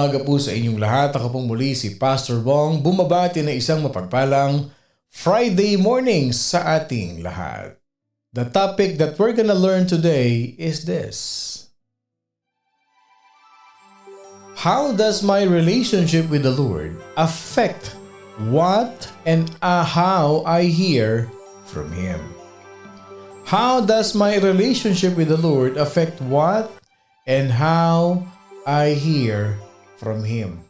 umaga po sa inyong lahat. Ako pong muli si Pastor Bong, bumabati na isang mapagpalang Friday morning sa ating lahat. The topic that we're gonna learn today is this. How does my relationship with the Lord affect what and how I hear from Him? How does my relationship with the Lord affect what and how I hear from Him?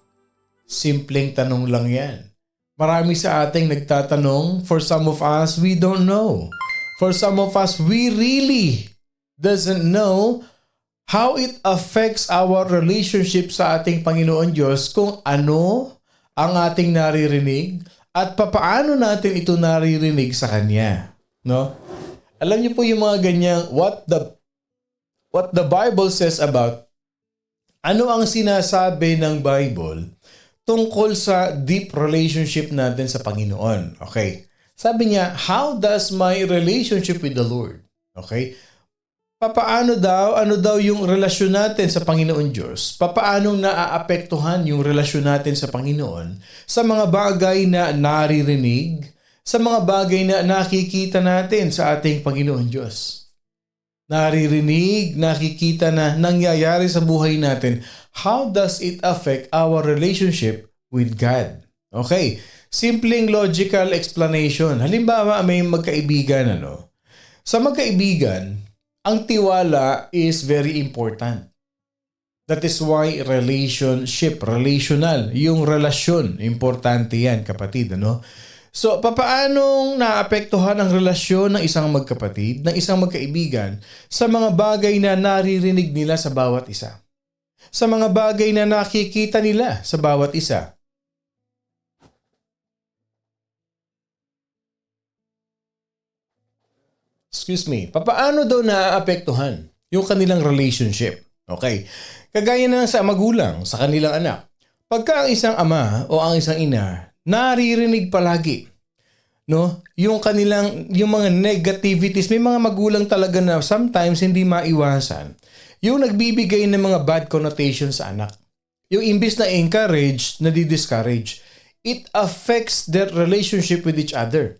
Simpleng tanong lang yan. Marami sa ating nagtatanong. For some of us, we don't know. For some of us, we really doesn't know how it affects our relationship sa ating Panginoon Diyos, kung ano ang ating naririnig at papaano natin ito naririnig sa Kanya. No? Alam niyo po yung mga ganyang what the Bible says about ano ang sinasabi ng Bible tungkol sa deep relationship natin sa Panginoon. Okay. Sabi niya, how does my relationship with the Lord? Okay. Ano daw yung relasyon natin sa Panginoon Diyos? Papaano naaapektuhan yung relasyon natin sa Panginoon sa mga bagay na naririnig, sa mga bagay na nakikita natin sa ating Panginoon Diyos? Naririnig, nakikita na nangyayari sa buhay natin. How does it affect our relationship with God? Okay, simpleng logical explanation. Halimbawa, may magkaibigan, Sa magkaibigan, ang tiwala is very important. That is why relational, yung relasyon, importante yan, kapatid, So, papaanong naapektuhan ang relasyon ng isang magkapatid, ng isang magkaibigan, sa mga bagay na naririnig nila sa bawat isa? Sa mga bagay na nakikita nila sa bawat isa? Papaano daw naaapektuhan yung kanilang relationship? Okay. Kagaya na sa magulang, sa kanilang anak. Pagka ang isang ama o ang isang ina naririnig palagi, yung mga negativities, may mga magulang talaga na sometimes hindi maiwasan, yung nagbibigay ng mga bad connotations sa anak. Yung imbis na encourage, nadi-discourage. It affects their relationship with each other.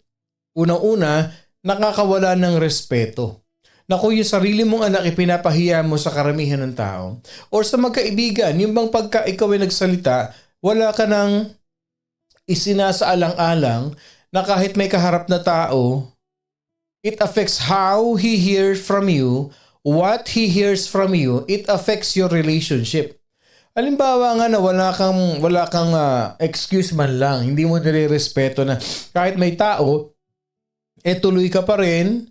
Unang-una, nakakawala ng respeto. Na kung yung sarili mong anak ipinapahiya mo sa karamihan ng tao, or sa magkaibigan, yung bang pagka ikaw ay nagsalita, wala ka nang isinasaalang-alang na kahit may kaharap na tao, it affects how he hears from you, what he hears from you, it affects your relationship. Halimbawa nga na wala kang excuse man lang, hindi mo nire-respeto na kahit may tao, tuloy ka pa rin,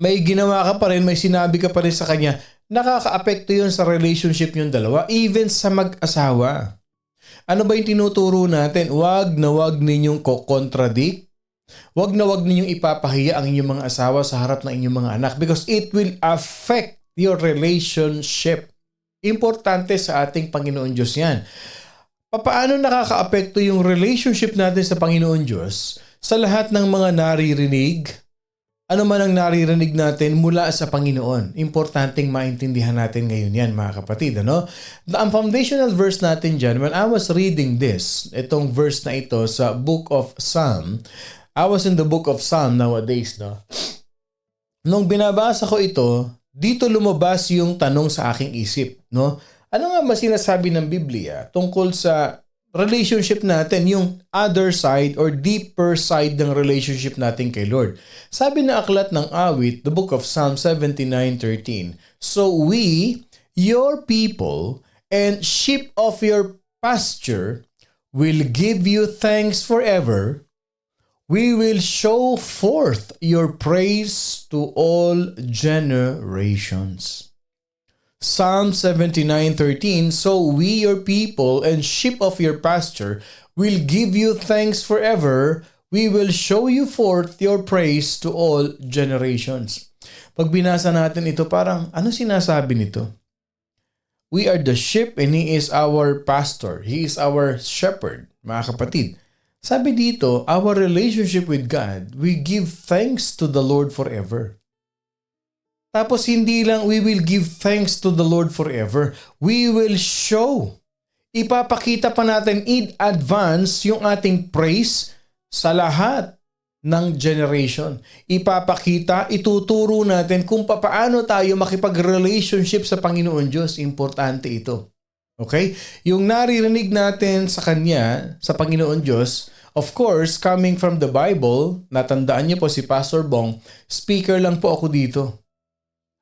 may ginawa ka pa rin, may sinabi ka pa rin sa kanya, nakaka-apekto yun sa relationship yung dalawa, even sa mag-asawa. Ano ba yung tinuturo natin? Wag na wag ninyong ko-contradict. Wag na wag ninyong ipapahiya ang inyong mga asawa sa harap ng inyong mga anak because it will affect your relationship. Importante sa ating Panginoon Diyos yan. Paano nakaka-apekto yung relationship natin sa Panginoon Diyos sa lahat ng mga naririnig? Ano man ang naririnig natin mula sa Panginoon. Importanteng maintindihan natin ngayon yan, mga kapatid. Ang foundational verse natin dyan, when I was reading this, itong verse na ito sa book of Psalm, I was in the book of Psalm nowadays. Nung binabasa ko ito, dito lumabas yung tanong sa aking isip. Ano nga ba sinasabi ng Biblia tungkol sa relationship natin, yung other side or deeper side ng relationship natin kay Lord? Sabi na aklat ng awit, the book of Psalm 79:13, so we, your people, and sheep of your pasture, will give you thanks forever. We will show forth your praise to all generations. Psalm 79:13, so we, your people, and sheep of your pasture, will give you thanks forever. We will show you forth your praise to all generations. Pag binasa natin ito, parang, ano sinasabi nito? We are the sheep and He is our pastor. He is our shepherd, mga kapatid. Sabi dito, our relationship with God, we give thanks to the Lord forever. Tapos hindi lang we will give thanks to the Lord forever. We will show Ipapakita pa natin in advance yung ating praise sa lahat ng generation. Ipapakita, ituturo natin kung paano tayo makipag-relationship sa Panginoon Diyos. Importante ito. Okay? Yung naririnig natin sa Kanya, sa Panginoon Diyos, of course, coming from the Bible, natandaan niyo po si Pastor Bong, speaker lang po ako dito.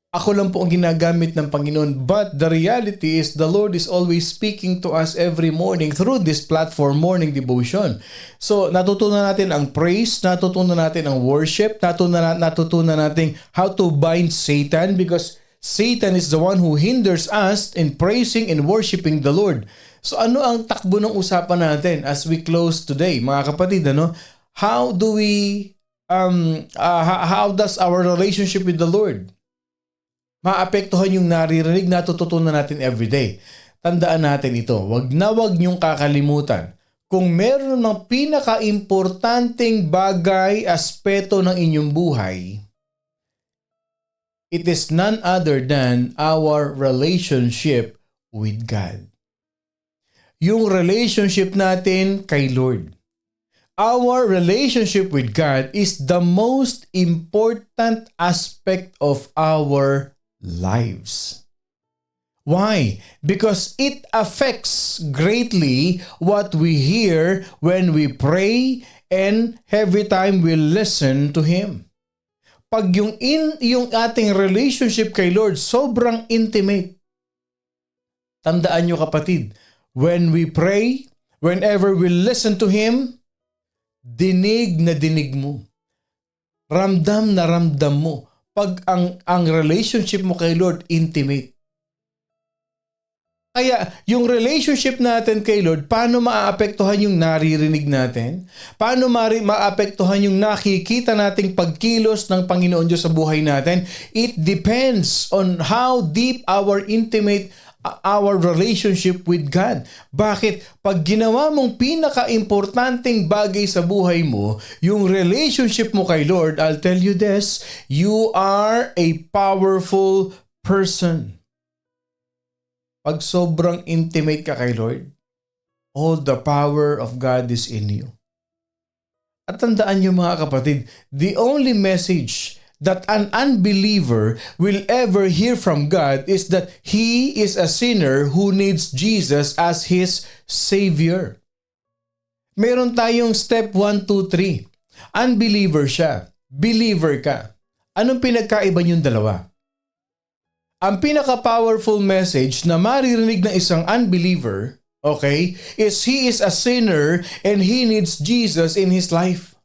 Ako lang po ang ginagamit ng Panginoon. But the reality is the Lord is always speaking to us every morning through this platform, Morning Devotion. So, natutunan natin ang praise, natutunan natin ang worship, natutunan natin how to bind Satan because Satan is the one who hinders us in praising and worshiping the Lord. So, ano ang takbo ng usapan natin as we close today, mga kapatid? How do we, how does our relationship with the Lord maapektuhan yung naririnig na natututunan natin everyday? Tandaan natin ito. Wag niyong kakalimutan. Kung meron ng pinaka-importanting bagay, aspeto ng inyong buhay, it is none other than our relationship with God. Yung relationship natin kay Lord. Our relationship with God is the most important aspect of our lives. Why? Because it affects greatly what we hear when we pray and every time we listen to Him. Pag yung ating relationship kay Lord sobrang intimate, tandaan nyo kapatid, when we pray, whenever we listen to Him, dinig na dinig mo. Ramdam na ramdam mo. Pag ang relationship mo kay Lord, intimate. Kaya, yung relationship natin kay Lord, paano maaapektuhan yung naririnig natin? Paano maaapektuhan yung nakikita nating pagkilos ng Panginoon Diyos sa buhay natin? It depends on how deep our relationship with God. Bakit? Pag ginawa mong pinaka-importanting bagay sa buhay mo, yung relationship mo kay Lord, I'll tell you this, you are a powerful person. Pag sobrang intimate ka kay Lord, all the power of God is in you. At tandaan niyo mga kapatid, the only message that an unbeliever will ever hear from God is that he is a sinner who needs Jesus as his Savior. Meron tayong step 1, 2, 3. Unbeliever siya. Believer ka. Anong pinagkaiba niyong dalawa? Ang pinaka-powerful message na maririnig ng isang unbeliever, okay, is he is a sinner and he needs Jesus in his life.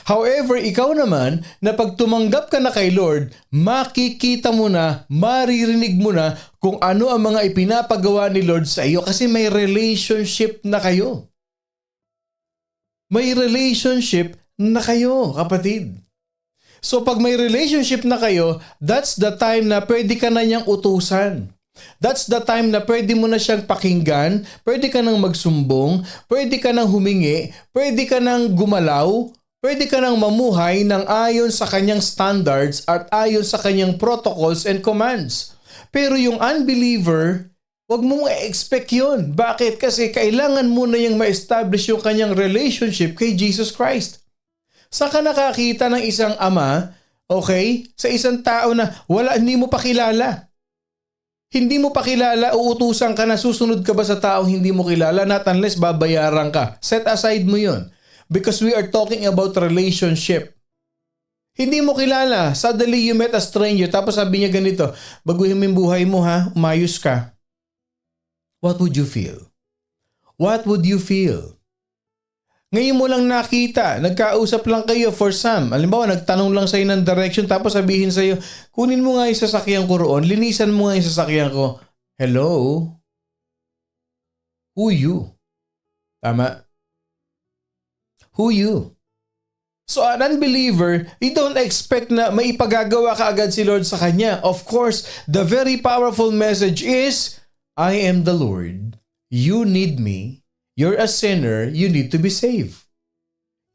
However, ikaw naman, na pag tumanggap ka na kay Lord, makikita mo na, maririnig mo na kung ano ang mga ipinapagawa ni Lord sa iyo kasi may relationship na kayo. May relationship na kayo, kapatid. So pag may relationship na kayo, that's the time na pwede ka na niyang utusan. That's the time na pwede mo na siyang pakinggan, pwede ka nang magsumbong, pwede ka nang humingi, pwede ka nang gumalaw, pwede ka nang mamuhay ng ayon sa kanyang standards at ayon sa kanyang protocols and commands. Pero yung unbeliever, wag mong i-expect yun. Bakit? Kasi kailangan mo na yung ma-establish yung kanyang relationship kay Jesus Christ. Saan ka nakakita ng isang ama, okay, sa isang tao na hindi mo pa kilala? Hindi mo pa kilala, uutusan ka na, susunod ka ba sa taong hindi mo kilala? Not unless babayaran ka. Set aside mo yun. Because we are talking about relationship. Hindi mo kilala. Suddenly you met a stranger. Tapos sabi niya ganito, baguhin mo yung buhay mo ha, umayos ka. What would you feel? What would you feel? Ngayon mo lang nakita, nagkausap lang kayo for some. Halimbawa, nagtanong lang sa'yo ng direction tapos sabihin sa'yo, kunin mo nga yung sasakyan ko roon, linisan mo nga yung sasakyan ko. Hello? Who you? Tama? Who you? So an unbeliever, you don't expect na may ipagagawa ka agad si Lord sa kanya. Of course, the very powerful message is, I am the Lord. You need me. You're a sinner. You need to be saved.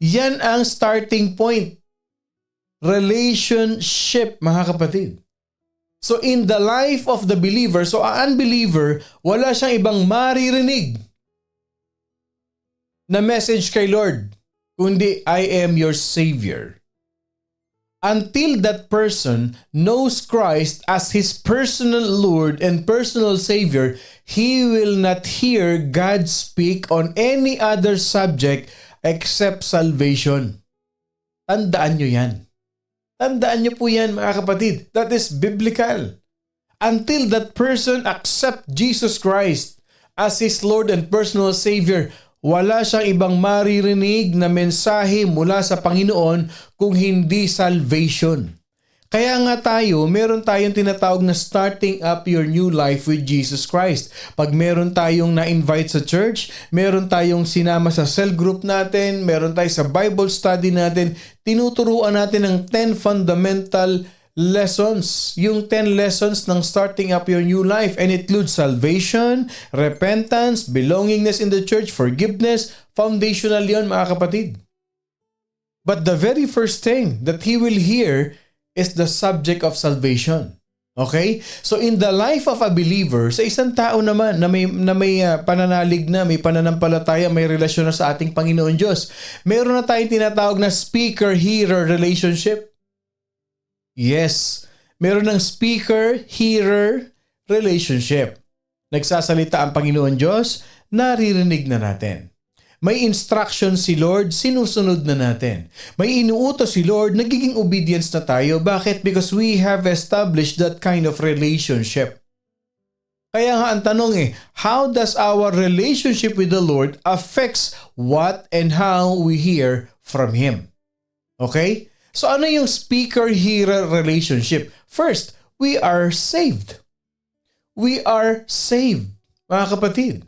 Yan ang starting point. Relationship, mga kapatid. So in the life of the believer, so ang unbeliever, wala siyang ibang maririnig na message kay Lord, kundi I am your Savior. Until that person knows Christ as his personal Lord and personal Savior, he will not hear God speak on any other subject except salvation. Tandaan nyo yan. Tandaan nyo po yan, mga kapatid. That is biblical. Until that person accept Jesus Christ as his Lord and personal Savior, wala siyang ibang maririnig na mensahe mula sa Panginoon kung hindi salvation. Kaya nga meron tayong tinatawag na starting up your new life with Jesus Christ. Pag meron tayong na-invite sa church, meron tayong sinama sa cell group natin, meron tayo sa Bible study natin, tinuturuan natin ng 10 fundamental lessons, yung 10 lessons ng starting up your new life, and it includes salvation, repentance, belongingness in the church, forgiveness. Foundational yon, mga kapatid. But the very first thing that he will hear is the subject of salvation. Okay? So in the life of a believer, sa isang tao naman na may pananalig na, may pananampalataya, may relasyon na sa ating Panginoon Diyos, meron na tayong tinatawag na speaker-hearer relationship. Yes, meron ng speaker-hearer relationship. Nagsasalita ang Panginoon Diyos, naririnig na natin. May instruction si Lord, sinusunod na natin. May inuutos si Lord, nagiging obedience na tayo. Bakit? Because we have established that kind of relationship. Kaya nga ang tanong how does our relationship with the Lord affects what and how we hear from Him? Okay? So ano yung speaker-hearer relationship? First, we are saved. We are saved, mga kapatid.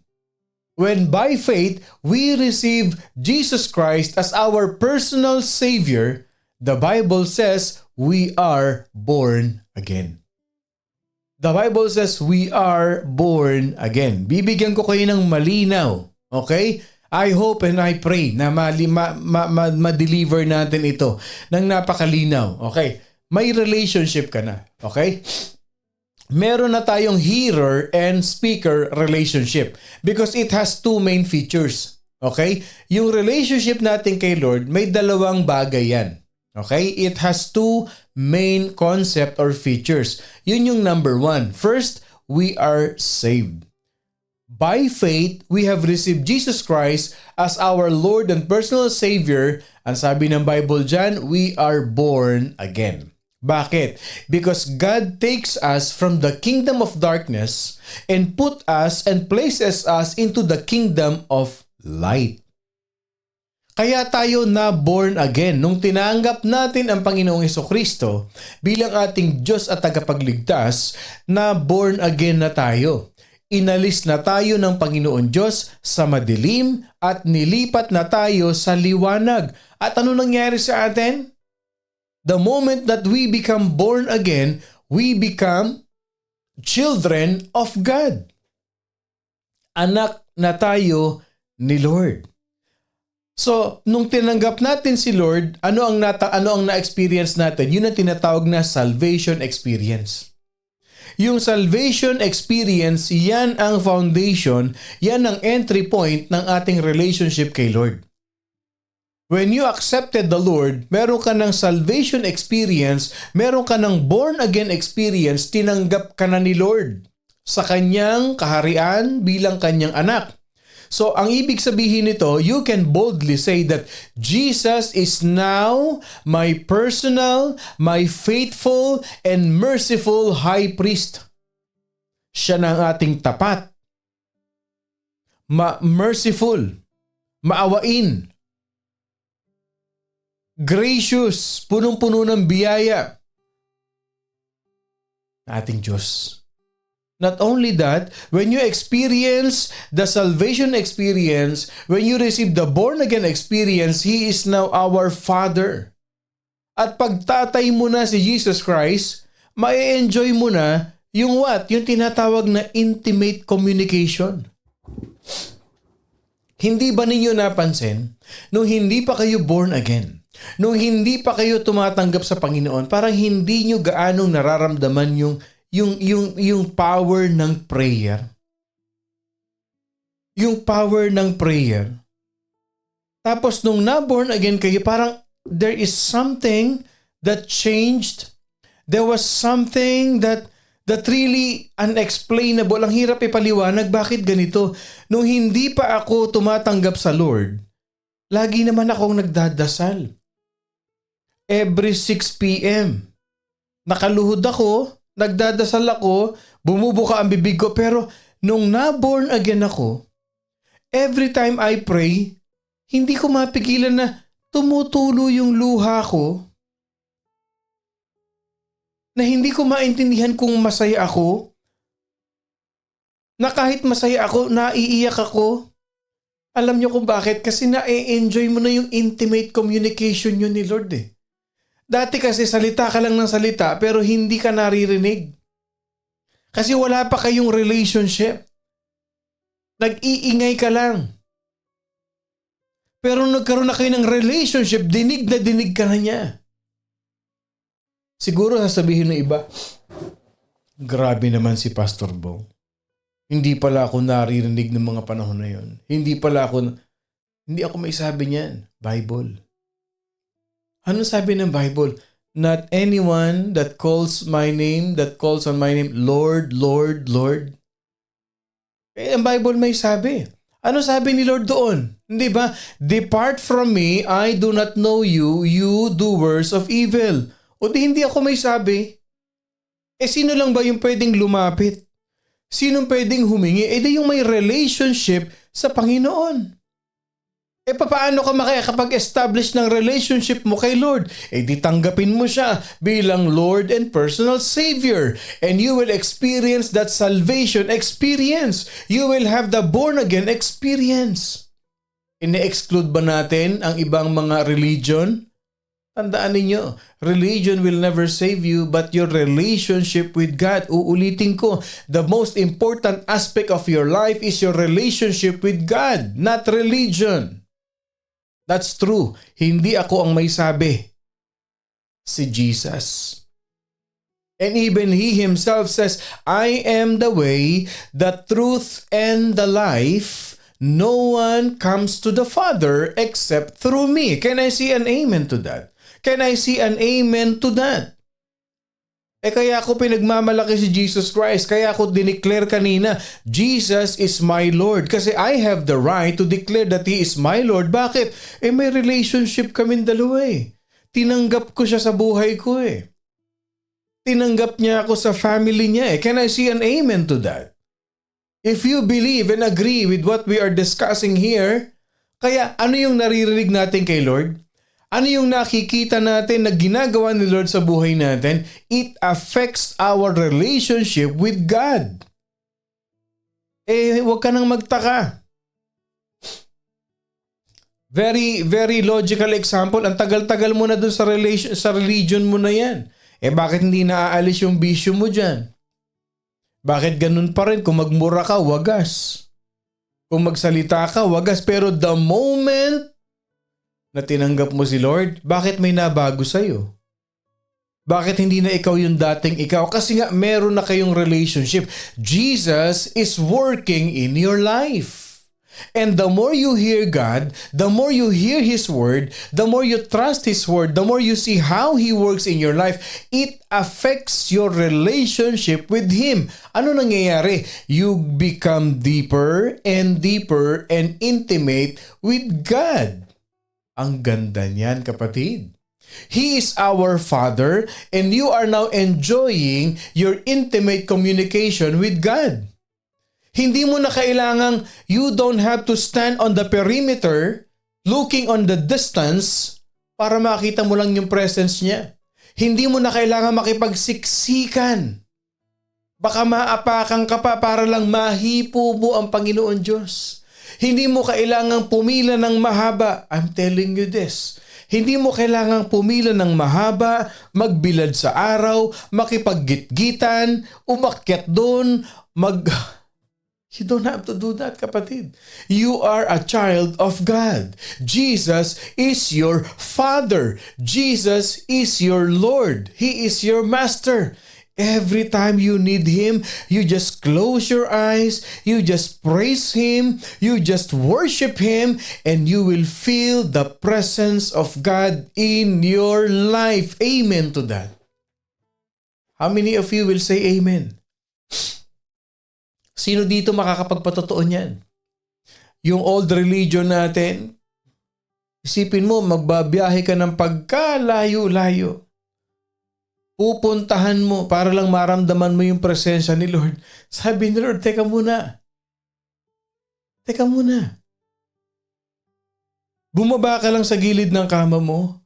When by faith, we receive Jesus Christ as our personal Savior, the Bible says we are born again. The Bible says we are born again. Bibigyan ko kayo ng malinaw. Okay? I hope and I pray na ma-deliver natin ito ng napakalinaw. Okay? May relationship ka na. Okay? Meron na tayong hearer and speaker relationship because it has two main features. Okay? Yung relationship natin kay Lord, may dalawang bagay yan. Okay? It has two main concept or features. Yun yung number one. First, we are saved. By faith, we have received Jesus Christ as our Lord and personal Savior. Ang sabi ng Bible dyan, we are born again. Bakit? Because God takes us from the kingdom of darkness and put us and places us into the kingdom of light. Kaya tayo na born again. Nung tinanggap natin ang Panginoong Jesucristo bilang ating Diyos at tagapagligtas, na born again na tayo. Inalis na tayo ng Panginoon Diyos sa madilim at nilipat na tayo sa liwanag. At ano nangyari sa atin? The moment that we become born again, we become children of God. Anak na tayo ni Lord. So, nung tinanggap natin si Lord, ano ang na-experience natin? Yun ang tinatawag na salvation experience. Yung salvation experience, yan ang foundation, yan ang entry point ng ating relationship kay Lord. When you accepted the Lord, meron ka ng salvation experience, meron ka ng born again experience, tinanggap ka na ni Lord sa kanyang kaharian bilang kanyang anak. So, ang ibig sabihin nito, you can boldly say that Jesus is now my personal, my faithful, and merciful high priest. Siya na ang ating tapat, merciful, maawain, gracious, punong-puno ng biyaya, ating Diyos. Not only that, when you experience the salvation experience, when you receive the born-again experience, He is now our Father. At pagtatay mo na si Jesus Christ, ma-enjoy mo na yung what? Yung tinatawag na intimate communication. Hindi ba ninyo napansin, nung hindi pa kayo born again, nung hindi pa kayo tumatanggap sa Panginoon, parang hindi nyo gaanong nararamdaman yung power ng prayer. Yung power ng prayer. Tapos nung na-born again kayo, parang there is something that changed. There was something that really unexplainable. Ang hirap ipaliwanag, bakit ganito? Nung hindi pa ako tumatanggap sa Lord, lagi naman akong nagdadasal. Every 6 p.m. Nakaluhod ako, nagdadasal ako, bumubuka ang bibig ko. Pero nung na-born again ako, every time I pray, hindi ko mapigilan na tumutulo yung luha ko, na hindi ko maintindihan kung masaya ako, na kahit masaya ako, naiiyak ako. Alam niyo kung bakit? Kasi na-enjoy mo na yung intimate communication yun ni Lord eh. Dati kasi salita ka lang ng salita pero hindi ka naririnig. Kasi wala pa kayong relationship. Nag-iingay ka lang. Pero nagkaroon na kayo ng relationship, dinig na dinig ka na niya. Siguro sasabihin ng iba, grabe naman si Pastor Bong. Hindi pala ako naririnig ng mga panahon na yon. Hindi ako may sabi niyan. Bible. Ano sabi ng Bible? Not anyone that calls on my name, Lord, Lord, Lord. Eh, ang Bible may sabi. Ano sabi ni Lord doon? Hindi ba? Depart from me, I do not know you, you doers of evil. O di hindi ako may sabi. Eh sino lang ba yung pwedeng lumapit? Sinong pwedeng humingi? Eh di yung may relationship sa Panginoon. Eh paano ka makakapag-establish ng relationship mo kay Lord? Eh di tanggapin mo siya bilang Lord and personal Savior. And you will experience that salvation experience. You will have the born again experience. Ine-exclude ba natin ang ibang mga religion? Tandaan ninyo, religion will never save you but your relationship with God. Uulitin ko, the most important aspect of your life is your relationship with God, not religion. That's true. Hindi ako ang may sabi. Si Jesus. And even He Himself says, I am the way, the truth, and the life. No one comes to the Father except through me. Can I see an amen to that? Can I see an amen to that? Eh kaya ako pinagmamalaki si Jesus Christ. Kaya ako dineclare kanina, Jesus is my Lord. Kasi I have the right to declare that He is my Lord. Bakit? Eh may relationship kaming dalawa eh. Tinanggap ko siya sa buhay ko eh. Tinanggap niya ako sa family niya eh. Can I see an amen to that? If you believe and agree with what we are discussing here, kaya ano yung naririnig natin kay Lord? Ano yung nakikita natin na ginagawa ni Lord sa buhay natin? It affects our relationship with God. Eh, huwag ka nang magtaka. Very, very logical example. Ang tagal-tagal mo na dun sa religion mo na yan. Eh, bakit hindi naaalis yung bisyo mo dyan? Bakit ganun pa rin? Kung magmura ka, wagas. Kung magsalita ka, wagas. Pero the moment na tinanggap mo si Lord, bakit may nabago sa'yo? Bakit hindi na ikaw yung dating ikaw? Kasi nga meron na kayong relationship. Jesus is working in your life. And the more you hear God, the more you hear His Word, the more you trust His Word, the more you see how He works in your life, it affects your relationship with Him. Ano nangyayari? You become deeper and intimate with God. Ang ganda niyan, kapatid. He is our Father and you are now enjoying your intimate communication with God. Hindi mo na kailangang, you don't have to stand on the perimeter looking on the distance para makita mo lang yung presence niya. Hindi mo na kailangan makipagsiksikan. Baka maapakan ka pa para lang mahipo mo ang Panginoon Diyos. Hindi mo kailangang pumila ng mahaba. I'm telling you this. Hindi mo kailangang pumila ng mahaba, magbilad sa araw, makipaggitgitan, umakyat doon, You don't have to do that, kapatid. You are a child of God. Jesus is your Father. Jesus is your Lord. He is your Master. Every time you need Him, you just close your eyes, you just praise Him, you just worship Him, and you will feel the presence of God in your life. Amen to that. How many of you will say amen? Sino dito makakapagpatotoo niyan? Yung old religion natin, isipin mo, magbabiyahe ka ng pagkalayo-layo. Pupuntahan mo para lang maramdaman mo yung presensya ni Lord. Sabi ni Lord, teka muna. Teka muna. Bumaba ka lang sa gilid ng kama mo.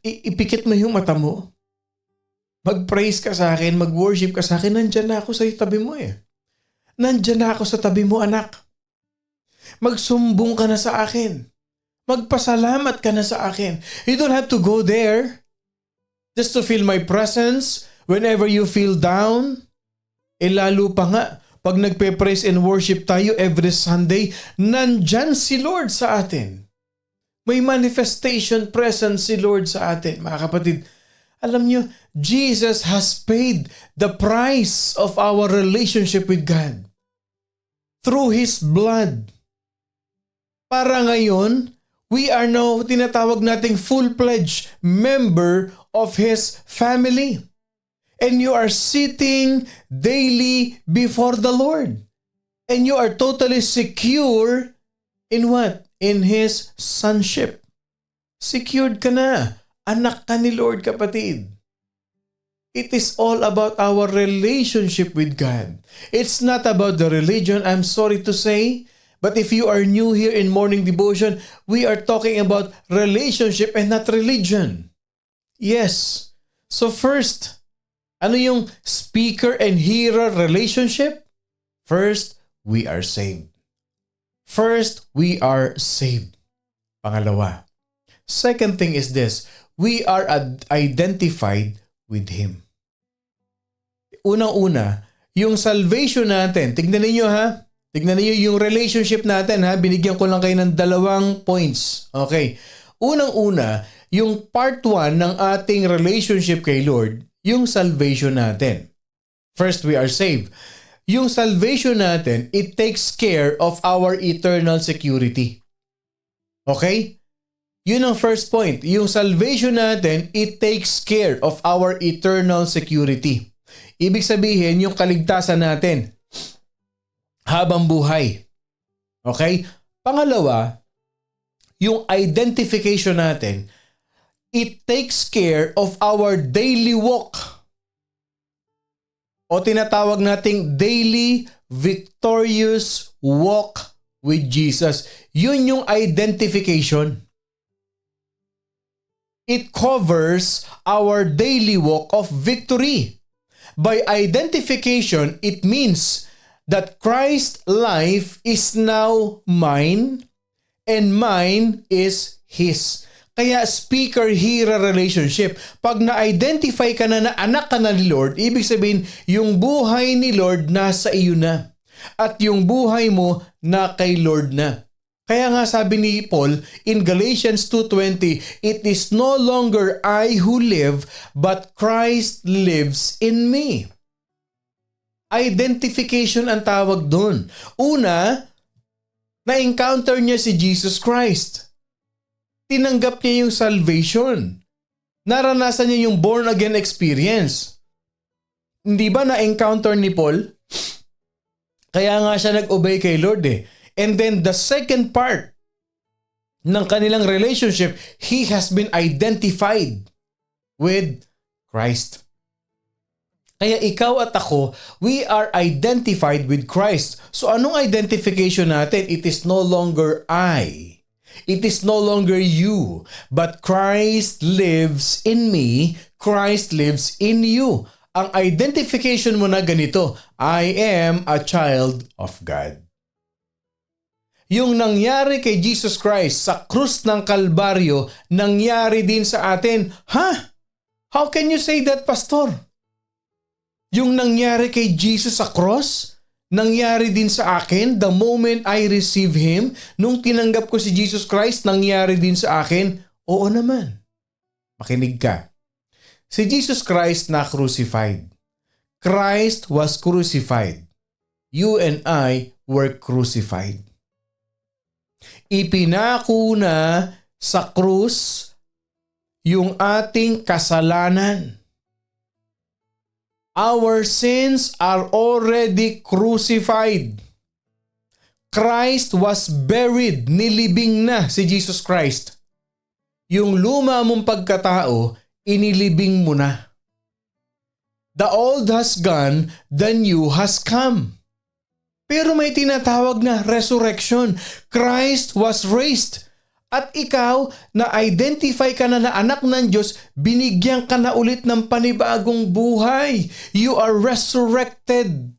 Ipikit mo yung mata mo. Mag-praise ka sa akin, mag-worship ka sa akin. Nandyan na ako sa tabi mo eh. Nandyan na ako sa tabi mo, anak. Magsumbong ka na sa akin. Magpasalamat ka na sa akin. You don't have to go there just to feel my presence whenever you feel down. Lalo pa nga, pag nagpe-praise and worship tayo every Sunday, nandyan si Lord sa atin. May manifestation presence si Lord sa atin. Mga kapatid, alam nyo, Jesus has paid the price of our relationship with God through His blood. Para ngayon, we are now tinatawag nating full-fledged member of His family. And you are sitting daily before the Lord. And you are totally secure in what? In His sonship. Secured ka na. Anak ka ni Lord, kapatid. It is all about our relationship with God. It's not about the religion, I'm sorry to say. But if you are new here in morning devotion, we are talking about relationship and not religion. Yes. So first, ano yung speaker and hearer relationship? First, we are saved. First, we are saved. Pangalawa. Second thing is this, we are identified with Him. Unang-una, yung salvation natin, tignan ninyo ha, tignan niyo yung relationship natin ha. Binigyan ko lang kayo ng 2 points. Okay. Unang-una, yung part 1 ng ating relationship kay Lord, yung salvation natin. First, we are saved. Yung salvation natin, it takes care of our eternal security. Okay? Yun ang first point. Yung salvation natin, it takes care of our eternal security. Ibig sabihin, yung kaligtasan natin, habang buhay. Okay? Pangalawa, yung identification natin, it takes care of our daily walk. O tinatawag nating daily victorious walk with Jesus. Yun yung identification. It covers our daily walk of victory. By identification, it means that Christ's life is now mine and mine is His. Kaya speaker-hearer relationship. Pag na-identify ka na anak ka na ni Lord, ibig sabihin, yung buhay ni Lord nasa iyo na. At yung buhay mo na kay Lord na. Kaya nga sabi ni Paul in Galatians 2:20, it is no longer I who live, but Christ lives in me. Identification ang tawag doon. Una, na-encounter niya si Jesus Christ. Tinanggap niya yung salvation. Naranasan niya yung born again experience. Hindi ba na-encounter ni Paul? Kaya nga siya nag-obey kay Lord eh. And then the second part ng kanilang relationship, he has been identified with Christ. Kaya ikaw at ako, we are identified with Christ. So anong identification natin? It is no longer I. It is no longer you. But Christ lives in me. Christ lives in you. Ang identification mo na ganito, I am a child of God. Yung nangyari kay Jesus Christ sa krus ng Kalbaryo, nangyari din sa atin. How can you say that, Pastor? Yung nangyari kay Jesus sa cross, nangyari din sa akin the moment I receive Him. Nung tinanggap ko si Jesus Christ, nangyari din sa akin. Oo naman. Makinig ka. Si Jesus Christ na crucified. Christ was crucified. You and I were crucified. Ipinako na sa krus yung ating kasalanan. Our sins are already crucified. Christ was buried, nilibing na si Jesus Christ. Yung luma mong pagkatao, inilibing mo na. The old has gone, the new has come. Pero may tinatawag na resurrection. Christ was raised. At ikaw, na-identify ka na anak ng Diyos, binigyan ka na ulit ng panibagong buhay. You are resurrected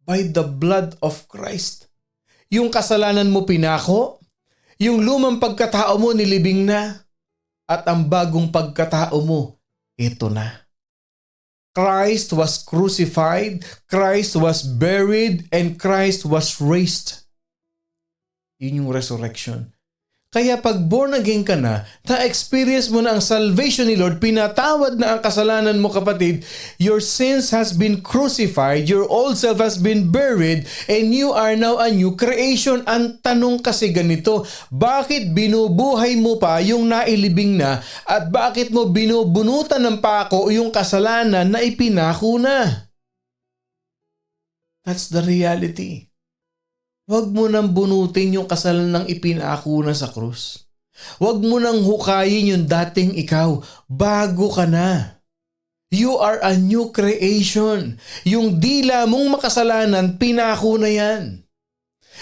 by the blood of Christ. Yung kasalanan mo pinako, yung lumang pagkatao mo nilibing na, at ang bagong pagkatao mo, ito na. Christ was crucified, Christ was buried, and Christ was raised. Yun yung resurrection. Kaya pag born again ka na-experience mo na ang salvation ni Lord, pinatawad na ang kasalanan mo kapatid, your sins has been crucified, your old self has been buried, and you are now a new creation. Ang tanong kasi ganito, bakit binubuhay mo pa yung nailibing na at bakit mo binubunutan ng pako yung kasalanan na ipinako na? That's the reality. Huwag mo nang bunutin yung kasalanang ipinako na sa krus. Huwag mo nang hukayin yung dating ikaw. Bago ka na. You are a new creation. Yung dila mong makasalanan, pinako na yan.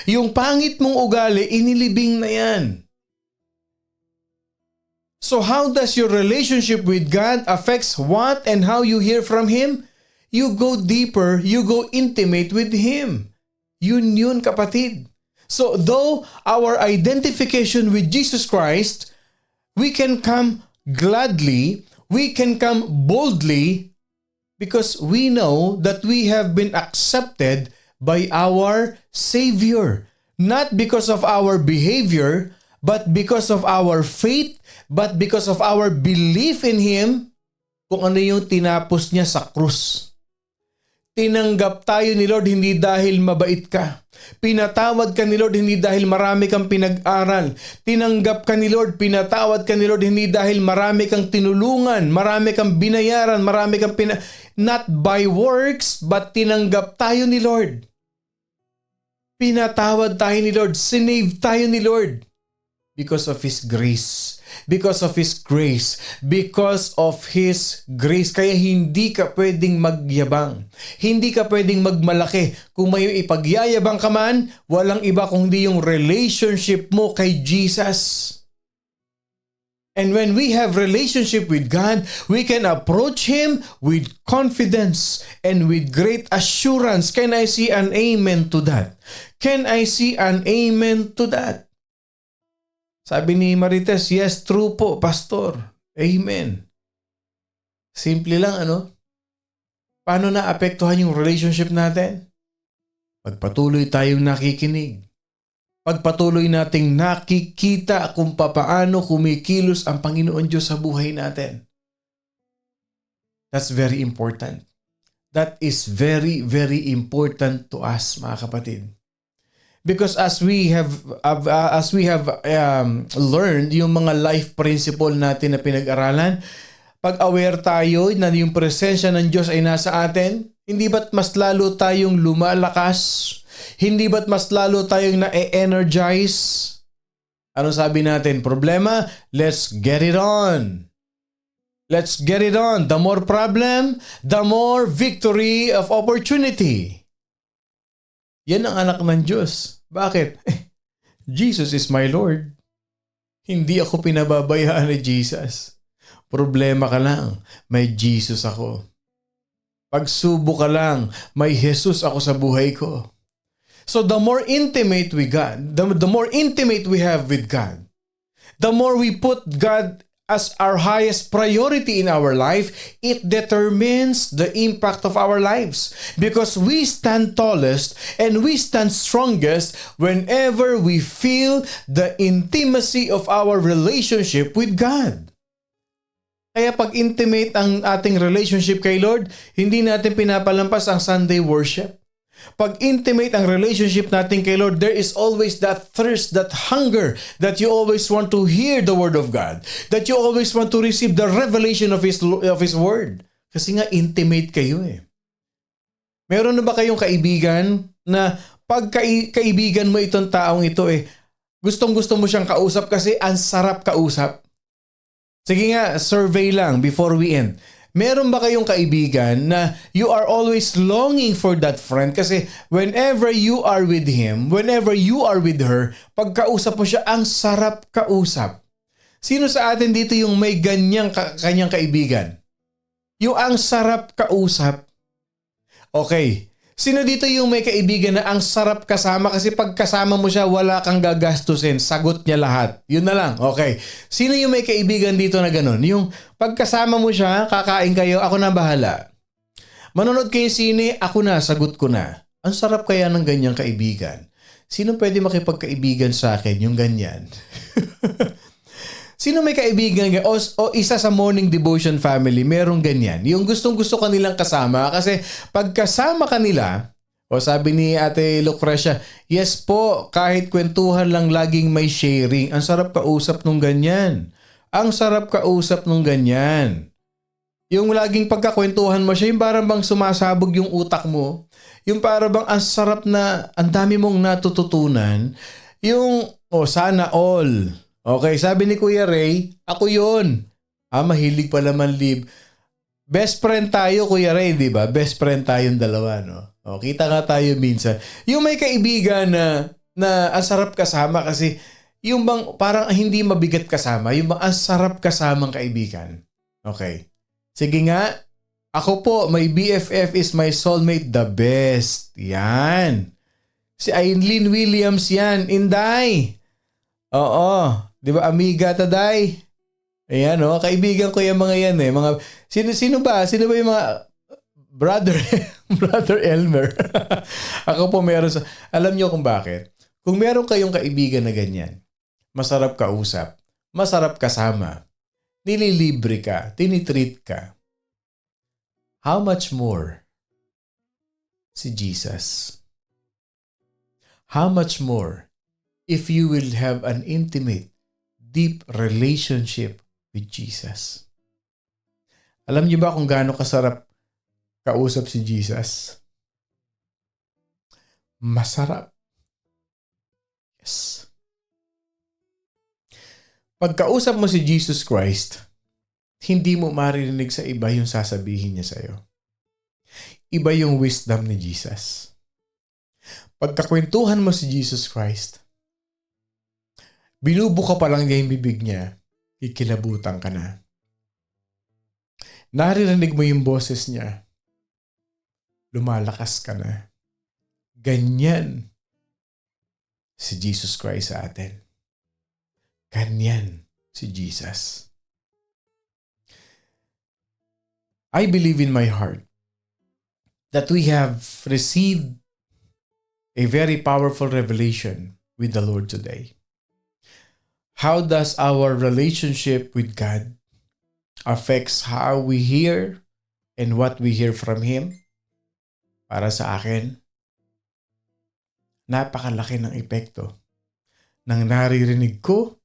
Yung pangit mong ugali, inilibing na yan. So how does your relationship with God affects what and how you hear from Him? You go deeper, you go intimate with Him. Yun kapatid. So though our identification with Jesus Christ, we can come gladly, we can come boldly because we know that we have been accepted by our Savior. Not because of our behavior, but because of our faith, but because of our belief in Him, kung ano yung tinapos niya sa krus. Tinanggap tayo ni Lord hindi dahil mabait ka. Pinatawad ka ni Lord hindi dahil marami kang pinag-aral. Tinanggap ka ni Lord, pinatawad ka ni Lord hindi dahil marami kang tinulungan, marami kang binayaran, not by works, but tinanggap tayo ni Lord. Pinatawad tayo ni Lord, sinave tayo ni Lord because of His grace. Because of His grace. Because of His grace. Kaya hindi ka pwedeng magyabang. Hindi ka pwedeng magmalaki. Kung may ipagyayabang ka man, walang iba kundi yung relationship mo kay Jesus. And when we have relationship with God, we can approach Him with confidence and with great assurance. Can I see an amen to that? Can I see an amen to that? Sabi ni Marites, yes, true po, Pastor. Amen. Simple lang, ano? Paano naapektuhan yung relationship natin? Pagpatuloy tayong nakikinig. Pagpatuloy nating nakikita kung papaano kumikilos ang Panginoon Diyos sa buhay natin. That's very important. That is very, very important to us, mga kapatid. Because as we have learned yung mga life principle natin na pinag-aralan, pag aware tayo na yung presensya ng Diyos ay nasa atin, hindi ba't mas lalo tayong lumalakas? Hindi ba't mas lalo tayong na-energize? Ano sabi natin? Problema? Let's get it on. Let's get it on. The more problem, the more victory of opportunity. Yan ang anak ng Diyos. Bakit? Jesus is my Lord. Hindi ako pinababayaan ni Jesus. Problema ka lang, may Jesus ako. Pagsubok ka lang, may Jesus ako sa buhay ko. So the more intimate we God, the more intimate we have with God, the more we put God as our highest priority in our life, it determines the impact of our lives. Because we stand tallest and we stand strongest whenever we feel the intimacy of our relationship with God. Kaya pag intimate ang ating relationship kay Lord, hindi natin pinapalampas ang Sunday worship. Pag intimate ang relationship natin kay Lord, there is always that thirst, that hunger, that you always want to hear the Word of God, that you always want to receive the revelation of His Word. Kasi nga intimate kayo eh. Meron na ba kayong kaibigan na pag kaibigan mo itong taong ito eh, gustong-gusto mo siyang kausap kasi ang sarap kausap? Sige nga, survey lang before we end. Meron ba kayong kaibigan na you are always longing for that friend kasi whenever you are with him, whenever you are with her, pagkausap mo siya, ang sarap kausap. Sino sa atin dito yung may kanyang kaibigan? Yung ang sarap kausap. Okay. Sino dito yung may kaibigan na ang sarap kasama kasi pag kasama mo siya, wala kang gagastusin. Sagot niya lahat. Yun na lang. Okay. Sino yung may kaibigan dito na ganun? Yung pagkasama mo siya, kakain kayo, ako na bahala. Manonood kayo sine, ako na, sagot ko na. Ang sarap kaya ng ganyang kaibigan. Sino pwede makipagkaibigan sa akin yung ganyan? Sino may kaibigan o isa sa morning devotion family, merong ganyan. Yung gustong-gusto kanilang kasama kasi pagkasama kanila, o sabi ni Ate Lucrecia, yes po, kahit kwentuhan lang laging may sharing. Ang sarap kausap nung ganyan. Ang sarap kausap nung ganyan. Yung laging pagkakwentuhan mo siya, yung parang bang sumasabog yung utak mo. Yung parang bang ang sarap na, ang dami mong natututunan. Yung, sana all. Okay, sabi ni Kuya Ray, ako yun. Mahilig pala manlib. Best friend tayo, Kuya Ray, di ba? Best friend tayong dalawa, no? O, kita nga tayo minsan. Yung may kaibigan na ang sarap kasama kasi yung bang parang hindi mabigat kasama, yung bang ang sarap kasamang kaibigan. Okay. Sige nga, ako po, my BFF is my soulmate, the best. Yan. Si Aileen Williams yan, Inday. Oo. Di ba, amiga taday? Ayan, kaibigan ko yung mga yan eh. Sino ba? Sino ba yung mga brother Elmer? Ako po meron alam niyo kung bakit? Kung meron kayong kaibigan na ganyan, masarap kausap, masarap kasama, nililibre ka, tinitreat ka, how much more si Jesus? How much more if you will have an intimate, deep relationship with Jesus? Alam niyo ba kung gaano kasarap kausap si Jesus? Masarap. Yes. Pagkausap mo si Jesus Christ, hindi mo maririnig sa iba yung sasabihin niya sa'yo. Iba yung wisdom ni Jesus. Pagkakwentuhan mo si Jesus Christ, binubuka pa lang niya yung bibig niya, kikilabutan ka na. Naririnig mo yung boses niya, lumalakas ka na. Ganyan si Jesus Christ sa atin. Ganyan si Jesus. I believe in my heart that we have received a very powerful revelation with the Lord today. How does our relationship with God affects how we hear and what we hear from Him? Para sa akin, napakalaki ng epekto ng naririnig ko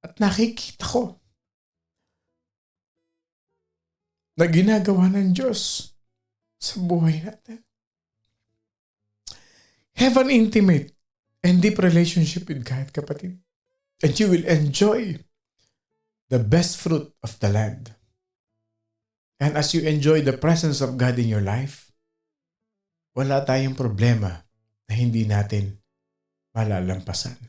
at nakikita ko na ginagawa ng Diyos sa buhay natin. Have an intimate and deep relationship with God, kapatid. And you will enjoy the best fruit of the land. And as you enjoy the presence of God in your life, wala tayong problema na hindi natin malalampasan.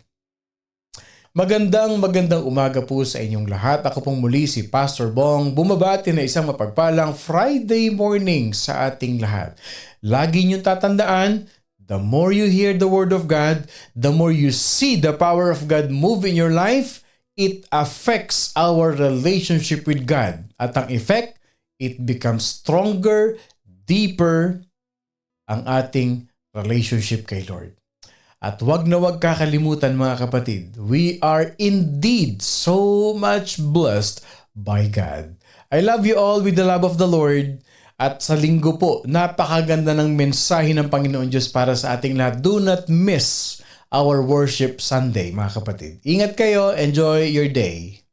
Magandang umaga po sa inyong lahat. Ako pong muli si Pastor Bong, bumabati na isang mapagpalang Friday morning sa ating lahat. Lagi niyong tatandaan, the more you hear the Word of God, the more you see the power of God move in your life, it affects our relationship with God. At ang effect, it becomes stronger, deeper ang ating relationship kay Lord. At wag na wag kakalimutan mga kapatid, we are indeed so much blessed by God. I love you all with the love of the Lord. At sa linggo po, napakaganda ng mensahe ng Panginoon Diyos para sa ating lahat. Do not miss our Worship Sunday, mga kapatid. Ingat kayo. Enjoy your day.